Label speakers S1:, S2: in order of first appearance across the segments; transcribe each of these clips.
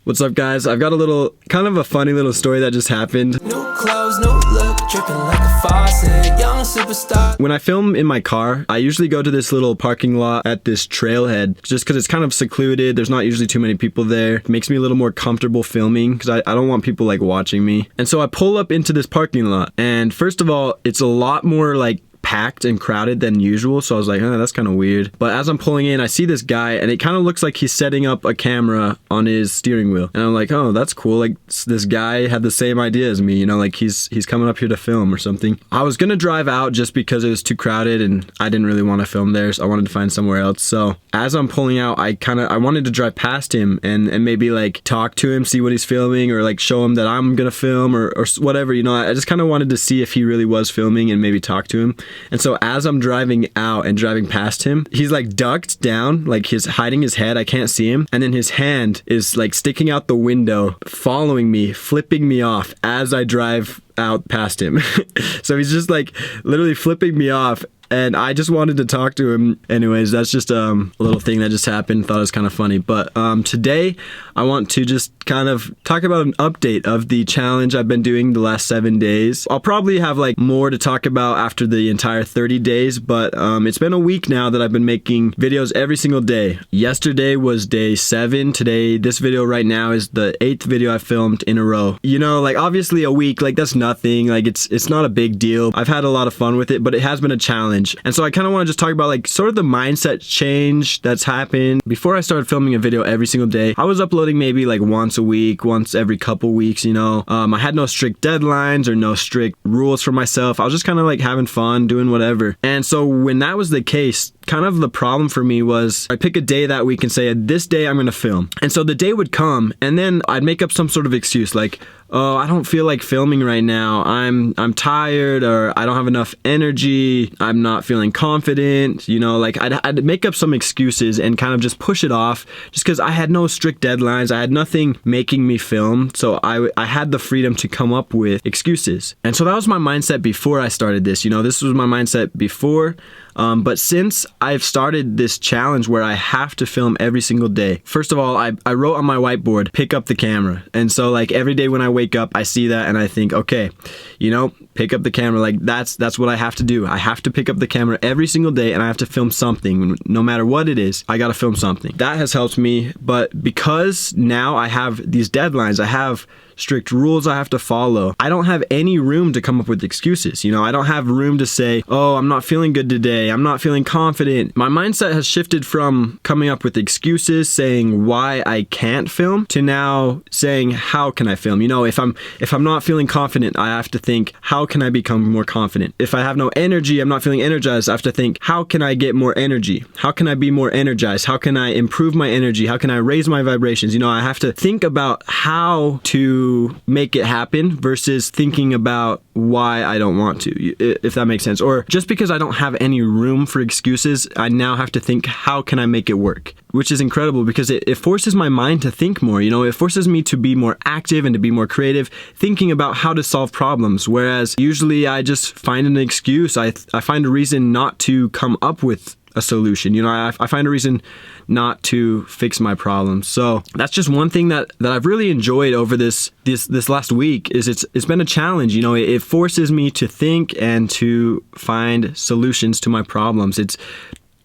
S1: What's up, guys? I've got a little, kind of a funny little story that just happened.
S2: New clothes, new look, dripping like a faucet, young superstar.
S1: When I film in my car, I usually go to this little parking lot at this trailhead just because it's kind of secluded. There's not usually too many people there. It makes me a little more comfortable filming because I don't want people like watching me. And so I pull up into this parking lot, and first of all, it's a lot more like packed and crowded than usual, so I was like, oh, that's kind of weird. But as I'm pulling in, I see this guy, and it kind of looks like he's setting up a camera on his steering wheel, and I'm like, oh, that's cool. Like, this guy had the same idea as me, you know, like he's coming up here to film or something. I was gonna drive out just because it was too crowded and I didn't really want to film there, so I wanted to find somewhere else. So as I'm pulling out, I wanted to drive past him and maybe like talk to him, see what he's filming, or like show him that I'm gonna film or whatever, you know. I just kind of wanted to see if he really was filming and maybe talk to him. And so as I'm driving out and driving past him, he's like ducked down, like he's hiding his head. I can't see him. And then his hand is like sticking out the window, following me, flipping me off as I drive out past him. So he's just like literally flipping me off. And I just wanted to talk to him. Anyways, that's just a little thing that just happened. Thought it was kind of funny. But today I want to just kind of talk about an update of the challenge I've been doing the last 7 days. I'll probably have like more to talk about after the entire 30 days, but it's been a week now that I've been making videos every single day. Yesterday was day 7. Today, this video right now is the 8th video I filmed in a row. You know, like obviously a week, like that's nothing. Like it's not a big deal. I've had a lot of fun with it, but it has been a challenge. And so I kind of want to just talk about like sort of the mindset change that's happened. Before I started filming a video every single day, I was uploading maybe like once a week, once every couple weeks, you know. I had no strict deadlines or no strict rules for myself. I was just kind of like having fun, doing whatever. And so when that was the case, kind of the problem for me was I pick a day that week and say, this day I'm going to film. And so the day would come and then I'd make up some sort of excuse like, oh, I don't feel like filming right now. I'm tired, or I don't have enough energy. I'm not feeling confident. You know, like I'd make up some excuses and kind of just push it off just because I had no strict deadlines. I had nothing making me film. So I had the freedom to come up with excuses. And so that was my mindset before I started this. You know, this was my mindset before. But since I've started this challenge where I have to film every single day, first of all, I wrote on my whiteboard, pick up the camera. And so like every day when I wake up, I see that and I think, okay, you know, pick up the camera. Like that's what I have to do. I have to pick up the camera every single day and I have to film something. No matter what it is, I got to film something. That has helped me. But because now I have these deadlines, I have strict rules I have to follow, I don't have any room to come up with excuses. You know, I don't have room to say, oh, I'm not feeling good today. I'm not feeling confident. My mindset has shifted from coming up with excuses, saying why I can't film, to now saying, how can I film? You know, if I'm not feeling confident, I have to think, how can I become more confident? If I have no energy, I'm not feeling energized, I have to think, how can I get more energy? How can I be more energized? How can I improve my energy? How can I raise my vibrations? You know, I have to think about how to make it happen versus thinking about why I don't want to, if that makes sense. Or just because I don't have any room for excuses, I now have to think, how can I make it work? Which is incredible because it forces my mind to think more. You know, it forces me to be more active and to be more creative, thinking about how to solve problems. Whereas usually I just find an excuse. I find a reason not to come up with a solution. You know, I find a reason not to fix my problems. So that's just one thing that I've really enjoyed over this last week is it's been a challenge. You know, it forces me to think and to find solutions to my problems. It's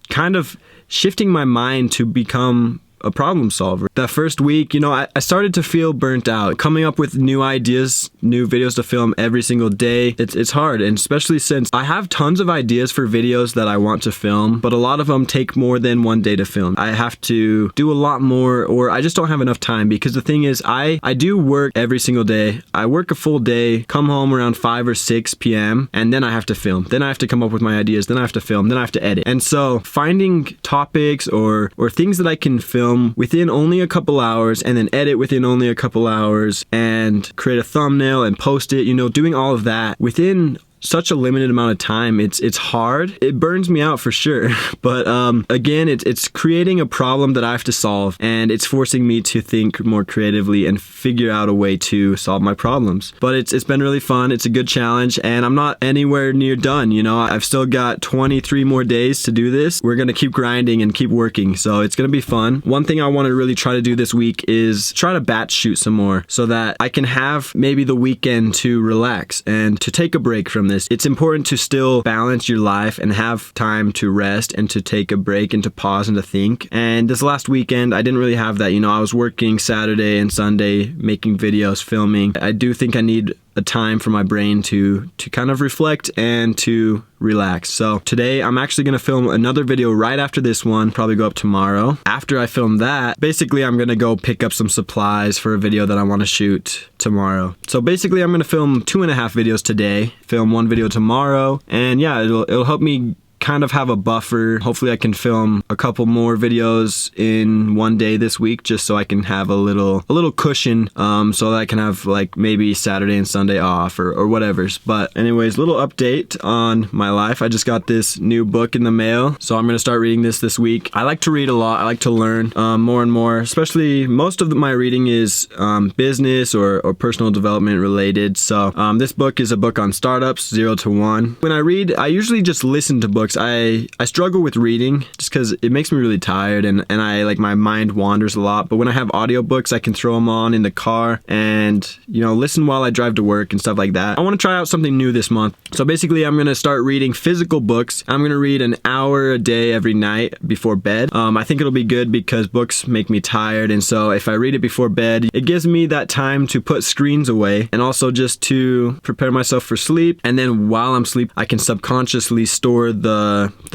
S1: kind of shifting my mind to become a problem solver. That first week, you know, I started to feel burnt out. Coming up with new ideas, new videos to film every single day, it's hard. And especially since I have tons of ideas for videos that I want to film, but a lot of them take more than one day to film. I have to do a lot more, or I just don't have enough time, because the thing is, I do work every single day. I work a full day, come home around 5 or 6 p.m., and then I have to film. Then I have to come up with my ideas, then I have to film, then I have to edit. And so finding topics or things that I can film within only a couple hours and then edit within only a couple hours and create a thumbnail and post it, you know, doing all of that within such a limited amount of time, it's hard. It burns me out for sure. But again, it's creating a problem that I have to solve, and it's forcing me to think more creatively and figure out a way to solve my problems. But it's been really fun. It's a good challenge, and I'm not anywhere near done. You know, I've still got 23 more days to do this. We're gonna keep grinding and keep working, so it's gonna be fun. One thing I want to really try to do this week is try to batch shoot some more, so that I can have maybe the weekend to relax and to take a break from this. It's important to still balance your life and have time to rest and to take a break and to pause and to think. And this last weekend, I didn't really have that. You know, I was working Saturday and Sunday, making videos, filming. I do think I need a time for my brain to kind of reflect and to relax. So today I'm actually gonna film another video right after this one, probably go up tomorrow. After I film that, basically I'm gonna go pick up some supplies for a video that I wanna shoot tomorrow. So basically I'm gonna film 2.5 videos today, film 1 video tomorrow, and yeah, it'll help me kind of have a buffer. Hopefully I can film a couple more videos in one day this week, just so I can have a little cushion, so that I can have like maybe Saturday and Sunday off or whatever. But anyways, little update on my life. I just got this new book in the mail, so I'm gonna start reading this week. I like to read a lot. I like to learn more and more, especially most of my reading is business or personal development related. So this book is a book on startups, 0 to 1. When I read, I usually just listen to books. I struggle with reading just because it makes me really tired, and I like my mind wanders a lot. But when I have audiobooks, I can throw them on in the car and, you know, listen while I drive to work and stuff like that. I want to try out something new this month. So basically I'm going to start reading physical books. I'm going to read an hour a day every night before bed. I think it'll be good because books make me tired, and so if I read it before bed, it gives me that time to put screens away and also just to prepare myself for sleep. And then while I'm asleep, I can subconsciously store the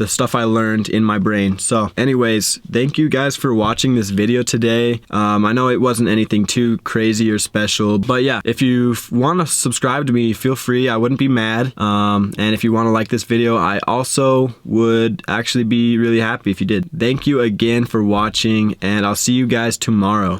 S1: stuff I learned in my brain. So anyways, thank you guys for watching this video today. I know it wasn't anything too crazy or special, but yeah, if you want to subscribe to me, feel free. I wouldn't be mad. And if you want to like this video, I also would actually be really happy if you did. Thank you again for watching, and I'll see you guys tomorrow.